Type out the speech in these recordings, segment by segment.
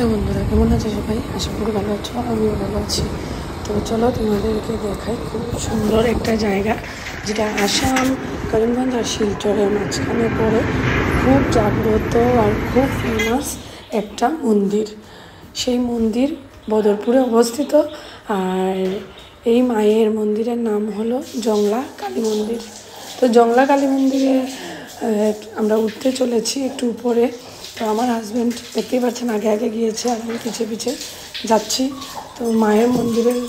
Hello বন্ধুরা, কেমন আছে সবাই? আশা করি ভালো আছো, আমিও ভালো আছি। তো চলো তোমাদেরকে দেখাই খুব সুন্দর একটা জায়গা, যেটা আসাম, করিমগঞ্জ আর শিলচরের মাঝখানে পড়ে। খুব জাগ্রত আর খুব ফেমাস একটা মন্দির। সেই মন্দির বদরপুরে অবস্থিত। আর এই মায়ের মন্দিরের নাম হলো জংলা কালী মন্দির। তো জংলা কালী মন্দিরে আমরা উঠতে চলেছি একটু উপরে। তো আমার হাজব্যান্ড দেখতেই পাচ্ছেন আগে আগে গিয়েছে, আর আমি পিছিয়ে পিছিয়ে যাচ্ছি। তো মায়ের মন্দিরের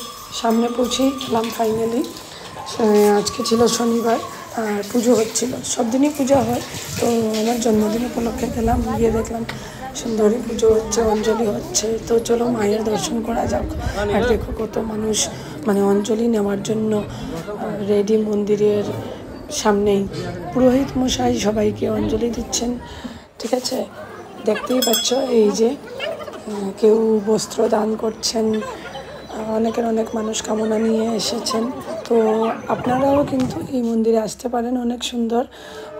সামনে পৌঁছেই গেলাম ফাইনালি। আজকে ছিল শনিবার আর পুজো হচ্ছিল, সব দিনই পূজা হয়। তো আমার জন্মদিন উপলক্ষে গেলাম, গিয়ে দেখলাম সুন্দরী পুজো হচ্ছে, অঞ্জলি হচ্ছে। তো চলো মায়ের দর্শন করা যাক। আর দেখো কত মানুষ অঞ্জলি নেওয়ার জন্য রেডি মন্দিরের সামনেই। পুরোহিত মশাই সবাইকে অঞ্জলি দিচ্ছেন, ঠিক আছে? দেখতেই পাচ্ছ, এই যে কেউ বস্ত্র দান করছেন, অনেকের অনেক মানুষ কামনা নিয়ে এসেছেন। তো আপনারাও কিন্তু এই মন্দিরে আসতে পারেন, অনেক সুন্দর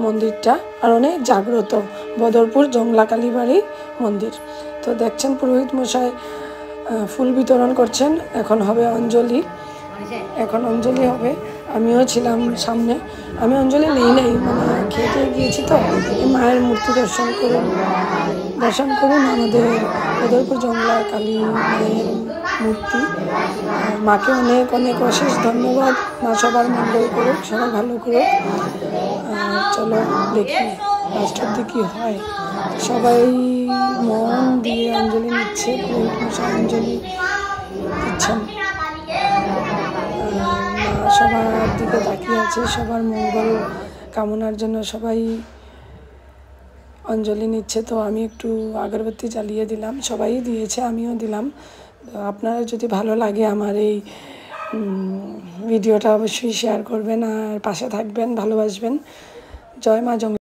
মন্দিরটা আর অনেক জাগ্রত। বদরপুর জংলা কালীবাড়ি মন্দির। তো দেখছেন পুরোহিত মশাই ফুল বিতরণ করছেন। এখন হবে অঞ্জলি, হবে। আমিও ছিলাম সামনে, আমি অঞ্জলি নেই খেতে গিয়েছি। তো মায়ের মূর্তি দর্শন করুন আমাদের বদরপুর জংলা কালী মায়ের মূর্তি। মাকে অনেক অনেক অশেষ ধন্যবাদ। মা সবার মঙ্গল করুক, সবার ভালো করুক। চলো দেখি লাস্টের দিকে কী হয়। সবাই মন দিয়ে অঞ্জলি নিচ্ছে, পুরোহিত মশাই অঞ্জলি দিচ্ছেন। মা সবার দিকে তাকিয়ে আছে, সবার মঙ্গল কামনার জন্য সবাই অঞ্জলি নিচ্ছে। তো আমি একটু আগরবাতি জ্বালিয়ে দিলাম, সবাই দিয়েছে, আমিও দিলাম। আপনারা যদি ভালো লাগে আমার এই ভিডিওটা অবশ্যই শেয়ার করবেন আর পাশে থাকবেন, ভালোবাসবেন। জয় মা জংলা।